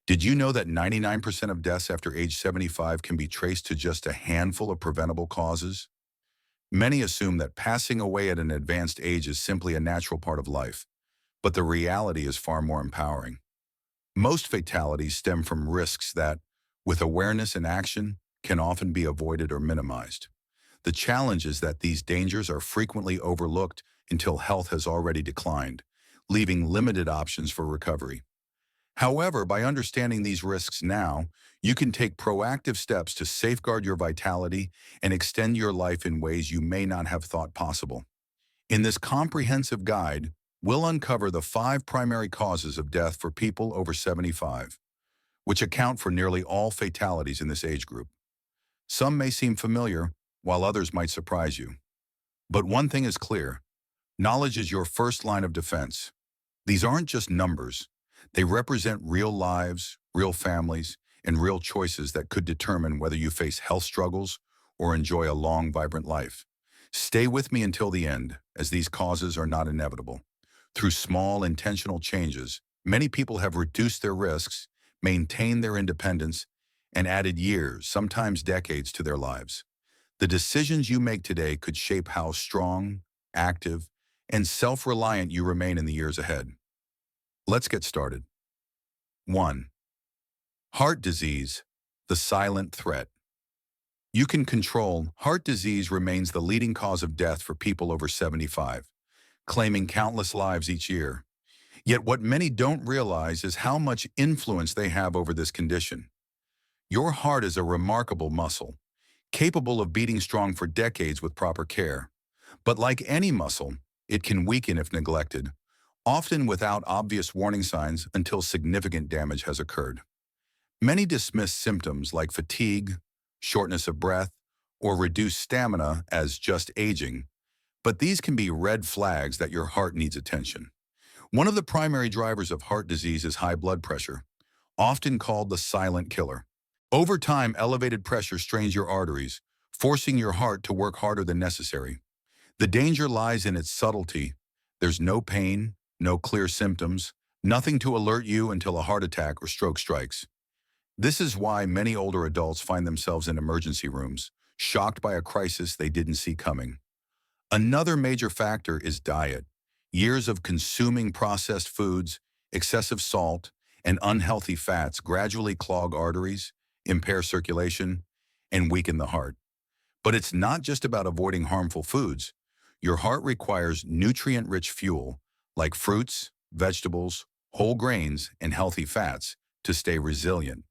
Did you know that 99% of deaths after age 75 can be traced to just a handful of preventable causes? Many assume that passing away at an advanced age is simply a natural part of life, but the reality is far more empowering. Most fatalities stem from risks that, with awareness and action, can often be avoided or minimized. The challenge is that these dangers are frequently overlooked until health has already declined, leaving limited options for recovery. However, by understanding these risks now, you can take proactive steps to safeguard your vitality and extend your life in ways you may not have thought possible. In this comprehensive guide, we'll uncover the 5 primary causes of death for people over 75, which account for nearly all fatalities in this age group. Some may seem familiar, while others might surprise you. But one thing is clear: knowledge is your first line of defense. These aren't just numbers. They represent real lives, real families, and real choices that could determine whether you face health struggles or enjoy a long, vibrant life. Stay with me until the end, as these causes are not inevitable. Through small, intentional changes, many people have reduced their risks, maintained their independence, and added years, sometimes decades, to their lives. The decisions you make today could shape how strong, active, and self-reliant you remain in the years ahead. Let's get started. 1. Heart disease, the silent threat. You can control. Heart disease remains the leading cause of death for people over 75, claiming countless lives each year. Yet what many don't realize is how much influence they have over this condition. Your heart is a remarkable muscle, capable of beating strong for decades with proper care. But like any muscle, it can weaken if neglected, often without obvious warning signs until significant damage has occurred. Many dismiss symptoms like fatigue, shortness of breath, or reduced stamina as just aging, but these can be red flags that your heart needs attention. One of the primary drivers of heart disease is high blood pressure, often called the silent killer. Over time, elevated pressure strains your arteries, forcing your heart to work harder than necessary. The danger lies in its subtlety. There's no pain, no clear symptoms, nothing to alert you until a heart attack or stroke strikes. This is why many older adults find themselves in emergency rooms, shocked by a crisis they didn't see coming. Another major factor is diet. Years of consuming processed foods, excessive salt, and unhealthy fats gradually clog arteries, impair circulation, and weaken the heart. But it's not just about avoiding harmful foods. Your heart requires nutrient-rich fuel, like fruits, vegetables, whole grains, and healthy fats, to stay resilient.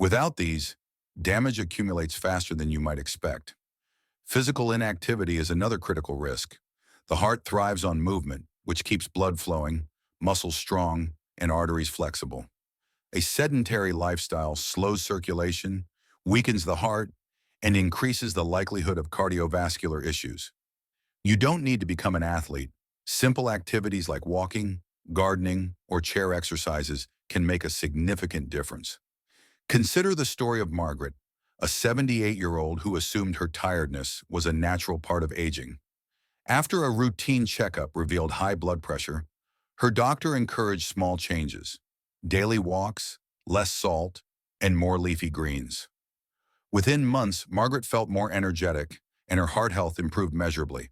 Without these, damage accumulates faster than you might expect. Physical inactivity is another critical risk. The heart thrives on movement, which keeps blood flowing, muscles strong, and arteries flexible. A sedentary lifestyle slows circulation, weakens the heart, and increases the likelihood of cardiovascular issues. You don't need to become an athlete. Simple activities like walking, gardening, or chair exercises can make a significant difference. Consider the story of Margaret, a 78-year-old who assumed her tiredness was a natural part of aging. After a routine checkup revealed high blood pressure, her doctor encouraged small changes: daily walks, less salt, and more leafy greens. Within months, Margaret felt more energetic, and her heart health improved measurably.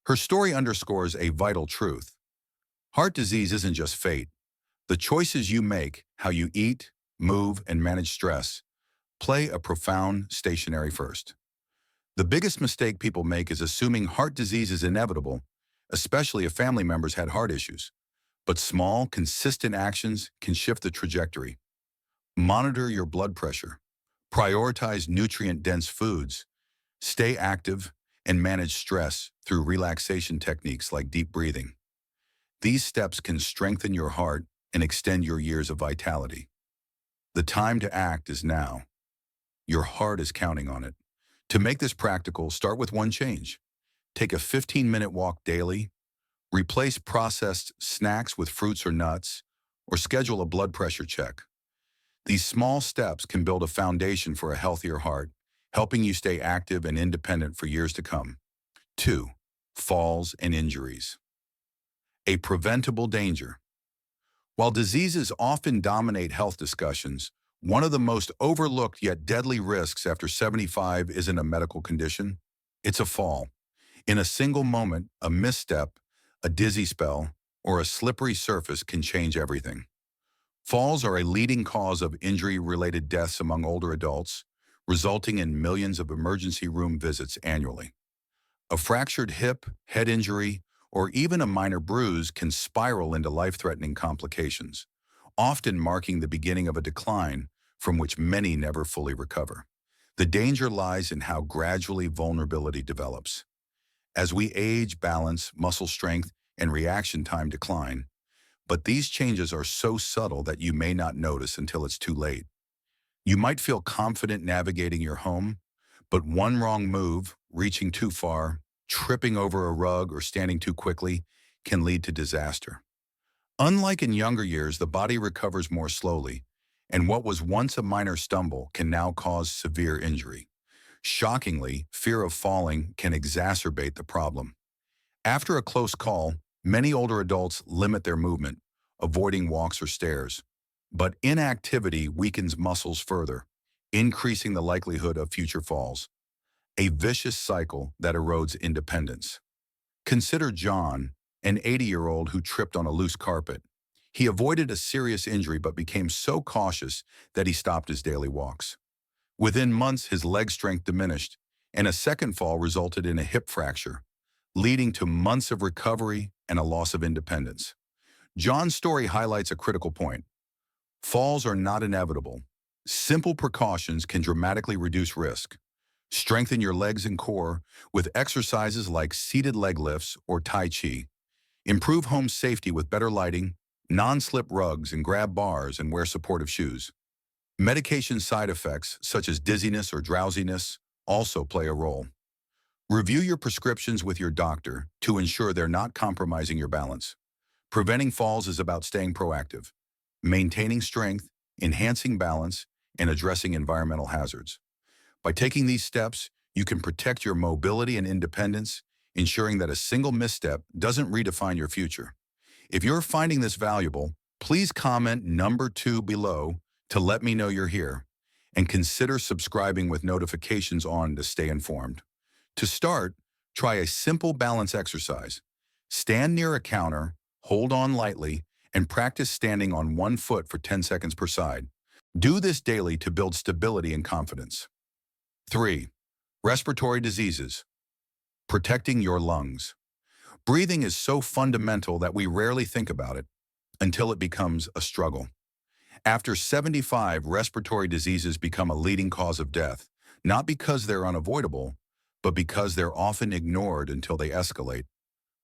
Her story underscores a vital truth. Heart disease isn't just fate. The choices you make, how you eat, move, and manage stress, play a profound stationary first. The biggest mistake people make is assuming heart disease is inevitable, especially if family members had heart issues. But small, consistent actions can shift the trajectory. Monitor your blood pressure. Prioritize nutrient-dense foods. Stay active and manage stress through relaxation techniques like deep breathing. These steps can strengthen your heart and extend your years of vitality. The time to act is now. Your heart is counting on it. To make this practical, start with one change. Take a 15-minute walk daily. Replace processed snacks with fruits or nuts, or schedule a blood pressure check. These small steps can build a foundation for a healthier heart, helping you stay active and independent for years to come. 2. Falls and injuries. A preventable danger. While diseases often dominate health discussions, one of the most overlooked yet deadly risks after 75 isn't a medical condition. It's a fall. In a single moment, a misstep, a dizzy spell, or a slippery surface can change everything. Falls are a leading cause of injury-related deaths among older adults, resulting in millions of emergency room visits annually. A fractured hip, head injury, or even a minor bruise can spiral into life-threatening complications, often marking the beginning of a decline from which many never fully recover. The danger lies in how gradually vulnerability develops. As we age, balance, muscle strength, and reaction time decline, but these changes are so subtle that you may not notice until it's too late. You might feel confident navigating your home, but one wrong move, reaching too far, tripping over a rug, or standing too quickly can lead to disaster. Unlike in younger years, the body recovers more slowly, and what was once a minor stumble can now cause severe injury. Shockingly, fear of falling can exacerbate the problem. After a close call, many older adults limit their movement, avoiding walks or stairs. But inactivity weakens muscles further, increasing the likelihood of future falls, a vicious cycle that erodes independence. Consider John, an 80-year-old who tripped on a loose carpet. He avoided a serious injury but became so cautious that he stopped his daily walks. Within months, his leg strength diminished, and a second fall resulted in a hip fracture, leading to months of recovery and a loss of independence. John's story highlights a critical point. Falls are not inevitable. Simple precautions can dramatically reduce risk. Strengthen your legs and core with exercises like seated leg lifts or Tai Chi. Improve home safety with better lighting, non-slip rugs and grab bars, and wear supportive shoes. Medication side effects such as dizziness or drowsiness also play a role. Review your prescriptions with your doctor to ensure they're not compromising your balance. Preventing falls is about staying proactive, maintaining strength, enhancing balance, and addressing environmental hazards. By taking these steps, you can protect your mobility and independence, ensuring that a single misstep doesn't redefine your future. If you're finding this valuable, please comment number 2 below to let me know you're here, and consider subscribing with notifications on to stay informed. To start, try a simple balance exercise. Stand near a counter, hold on lightly, and practice standing on one foot for 10 seconds per side. Do this daily to build stability and confidence. 3. Respiratory diseases. Protecting your lungs. Breathing is so fundamental that we rarely think about it until it becomes a struggle. After 75, respiratory diseases become a leading cause of death, not because they're unavoidable, but because they're often ignored until they escalate.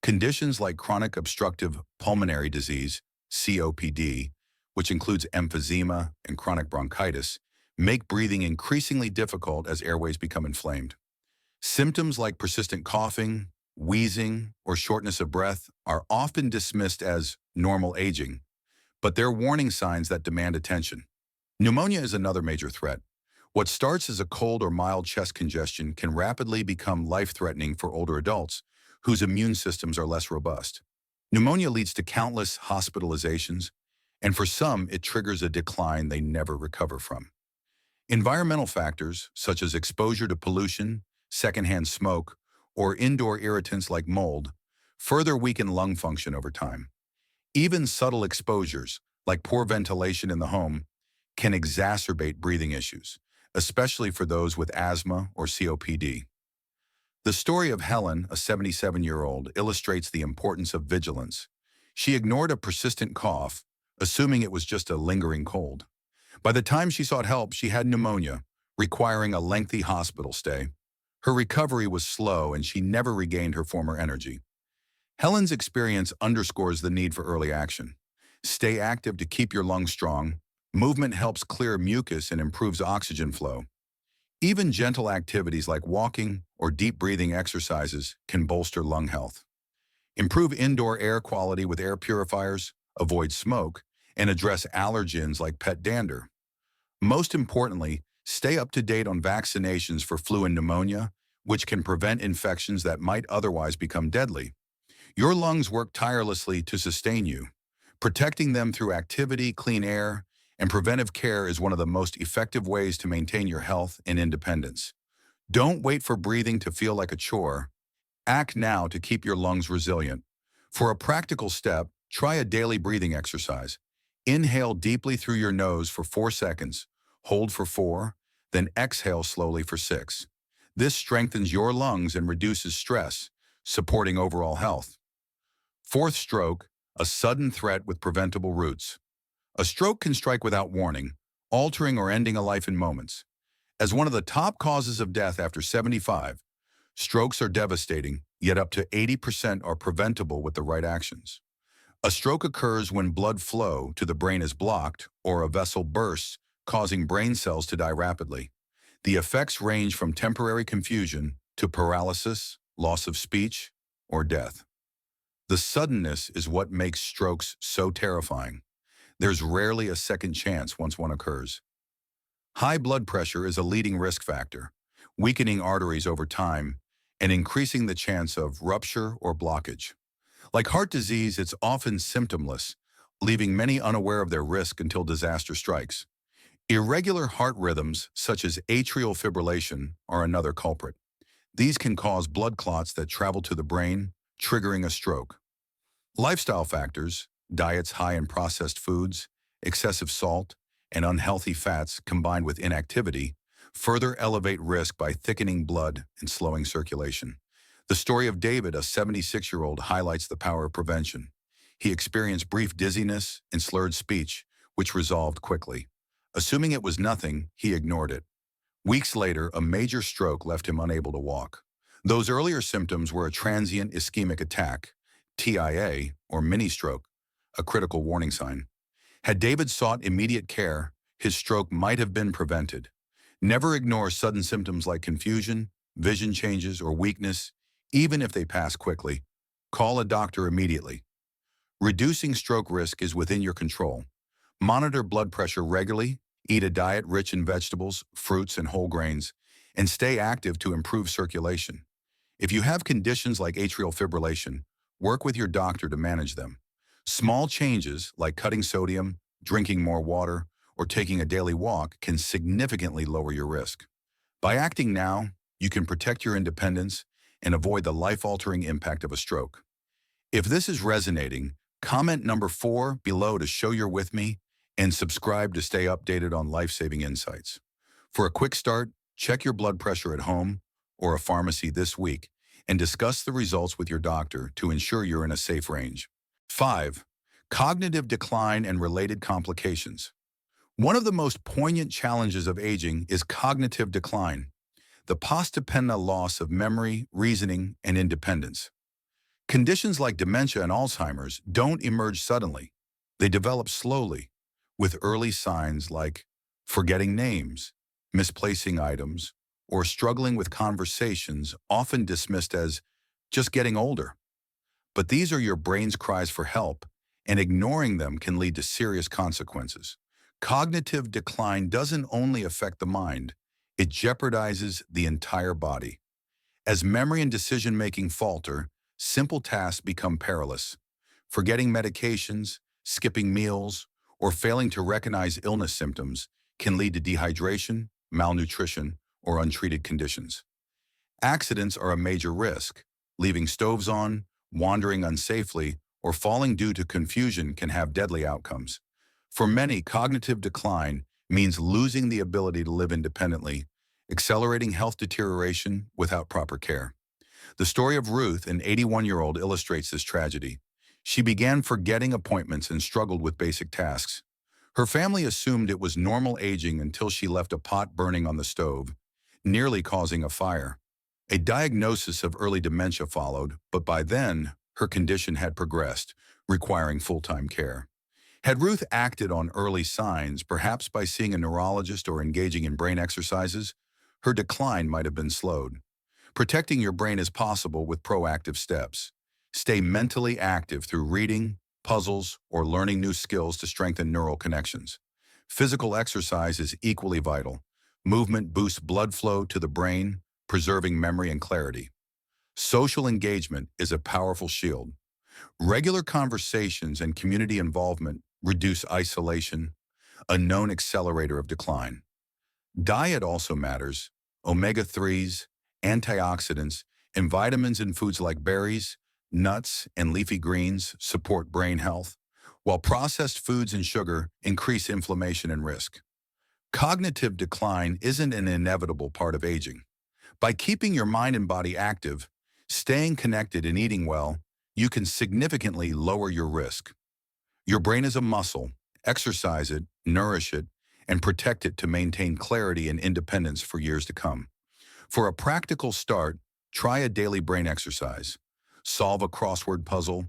Conditions like chronic obstructive pulmonary disease, COPD, which includes emphysema and chronic bronchitis, make breathing increasingly difficult as airways become inflamed. Symptoms like persistent coughing, wheezing, or shortness of breath are often dismissed as normal aging, but they're warning signs that demand attention. Pneumonia is another major threat. What starts as a cold or mild chest congestion can rapidly become life-threatening for older adults whose immune systems are less robust. Pneumonia leads to countless hospitalizations, and for some, it triggers a decline they never recover from. Environmental factors, such as exposure to pollution, secondhand smoke, or indoor irritants like mold, further weaken lung function over time. Even subtle exposures, like poor ventilation in the home, can exacerbate breathing issues, especially for those with asthma or COPD. The story of Helen, a 77-year-old, illustrates the importance of vigilance. She ignored a persistent cough, assuming it was just a lingering cold. By the time she sought help, she had pneumonia, requiring a lengthy hospital stay. Her recovery was slow, and she never regained her former energy. Helen's experience underscores the need for early action. Stay active to keep your lungs strong. Movement helps clear mucus and improves oxygen flow. Even gentle activities like walking or deep breathing exercises can bolster lung health. Improve indoor air quality with air purifiers, avoid smoke, and address allergens like pet dander. Most importantly, stay up to date on vaccinations for flu and pneumonia, which can prevent infections that might otherwise become deadly. Your lungs work tirelessly to sustain you. Protecting them through activity, clean air, and preventive care is one of the most effective ways to maintain your health and independence. Don't wait for breathing to feel like a chore. Act now to keep your lungs resilient. For a practical step, try a daily breathing exercise. Inhale deeply through your nose for 4 seconds, hold for 4, then exhale slowly for 6. This strengthens your lungs and reduces stress, supporting overall health. Fourth stroke, a sudden threat with preventable roots. A stroke can strike without warning, altering or ending a life in moments. As one of the top causes of death after 75, strokes are devastating, yet up to 80% are preventable with the right actions. A stroke occurs when blood flow to the brain is blocked or a vessel bursts, causing brain cells to die rapidly. The effects range from temporary confusion to paralysis, loss of speech, or death. The suddenness is what makes strokes so terrifying. There's rarely a second chance once one occurs. High blood pressure is a leading risk factor, weakening arteries over time and increasing the chance of rupture or blockage. Like heart disease, it's often symptomless, leaving many unaware of their risk until disaster strikes. Irregular heart rhythms, such as atrial fibrillation, are another culprit. These can cause blood clots that travel to the brain, triggering a stroke. Lifestyle factors, diets high in processed foods, excessive salt, and unhealthy fats combined with inactivity, further elevate risk by thickening blood and slowing circulation. The story of David, a 76-year-old, highlights the power of prevention. He experienced brief dizziness and slurred speech, which resolved quickly. Assuming it was nothing, he ignored it. Weeks later, a major stroke left him unable to walk. Those earlier symptoms were a transient ischemic attack, TIA, or mini-stroke, a critical warning sign. Had David sought immediate care, his stroke might have been prevented. Never ignore sudden symptoms like confusion, vision changes, or weakness, even if they pass quickly. Call a doctor immediately. Reducing stroke risk is within your control. Monitor blood pressure regularly, eat a diet rich in vegetables, fruits, and whole grains, and stay active to improve circulation. If you have conditions like atrial fibrillation, work with your doctor to manage them. Small changes like cutting sodium, drinking more water, or taking a daily walk can significantly lower your risk. By acting now, you can protect your independence and avoid the life-altering impact of a stroke. If this is resonating, comment number 4 below to show you're with me and subscribe to stay updated on life-saving insights. For a quick start, check your blood pressure at home or a pharmacy this week and discuss the results with your doctor to ensure you're in a safe range. 5. Cognitive decline and related complications. One of the most poignant challenges of aging is cognitive decline, the post-dependency loss of memory, reasoning, and independence. Conditions like dementia and Alzheimer's don't emerge suddenly. They develop slowly, with early signs like forgetting names, misplacing items, or struggling with conversations often dismissed as just getting older. But these are your brain's cries for help, and ignoring them can lead to serious consequences. Cognitive decline doesn't only affect the mind, it jeopardizes the entire body. As memory and decision-making falter, simple tasks become perilous. Forgetting medications, skipping meals, or failing to recognize illness symptoms can lead to dehydration, malnutrition, or untreated conditions. Accidents are a major risk. Leaving stoves on, wandering unsafely, or falling due to confusion can have deadly outcomes. For many, cognitive decline means losing the ability to live independently, accelerating health deterioration without proper care. The story of Ruth, an 81-year-old, illustrates this tragedy. She began forgetting appointments and struggled with basic tasks. Her family assumed it was normal aging until she left a pot burning on the stove, nearly causing a fire. A diagnosis of early dementia followed, but by then, her condition had progressed, requiring full-time care. Had Ruth acted on early signs, perhaps by seeing a neurologist or engaging in brain exercises, her decline might have been slowed. Protecting your brain is possible with proactive steps. Stay mentally active through reading, puzzles, or learning new skills to strengthen neural connections. Physical exercise is equally vital. Movement boosts blood flow to the brain, preserving memory and clarity. Social engagement is a powerful shield. Regular conversations and community involvement reduce isolation, a known accelerator of decline. Diet also matters. Omega-3s, antioxidants, and vitamins in foods like berries, nuts, and leafy greens support brain health, while processed foods and sugar increase inflammation and risk. Cognitive decline isn't an inevitable part of aging. By keeping your mind and body active, staying connected and eating well, you can significantly lower your risk. Your brain is a muscle. Exercise it, nourish it, and protect it to maintain clarity and independence for years to come. For a practical start, try a daily brain exercise. Solve a crossword puzzle,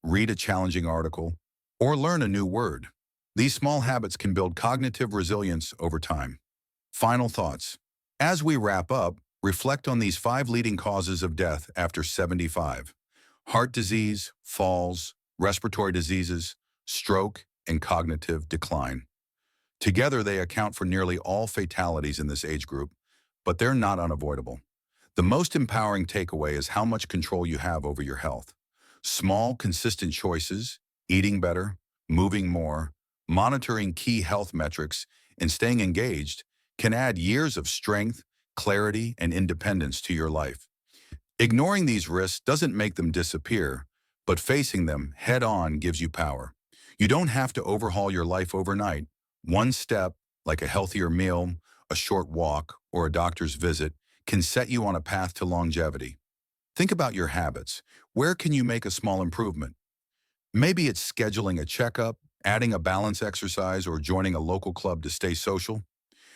read a challenging article, or learn a new word. These small habits can build cognitive resilience over time. Final thoughts. As we wrap up, reflect on these 5 leading causes of death after 75. Heart disease, falls, respiratory diseases, stroke, and cognitive decline. Together, they account for nearly all fatalities in this age group, but they're not unavoidable. The most empowering takeaway is how much control you have over your health. Small, consistent choices, eating better, moving more, monitoring key health metrics, and staying engaged can add years of strength, clarity, and independence to your life. Ignoring these risks doesn't make them disappear, but facing them head-on gives you power. You don't have to overhaul your life overnight. One step, like a healthier meal, a short walk, or a doctor's visit, can set you on a path to longevity. Think about your habits. Where can you make a small improvement? Maybe it's scheduling a checkup, adding a balance exercise, or joining a local club to stay social.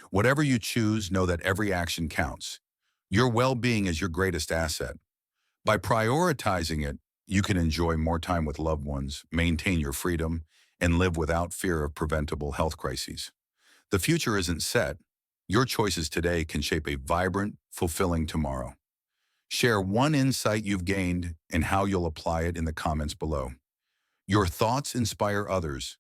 Whatever you choose, know that every action counts. Your well-being is your greatest asset. By prioritizing it, you can enjoy more time with loved ones, maintain your freedom, and live without fear of preventable health crises. The future isn't set. Your choices today can shape a vibrant, fulfilling tomorrow. Share one insight you've gained and how you'll apply it in the comments below. Your thoughts inspire others.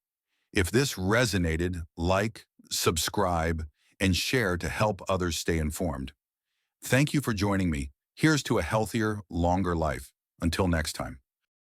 If this resonated, like, subscribe, and share to help others stay informed. Thank you for joining me. Here's to a healthier, longer life. Until next time.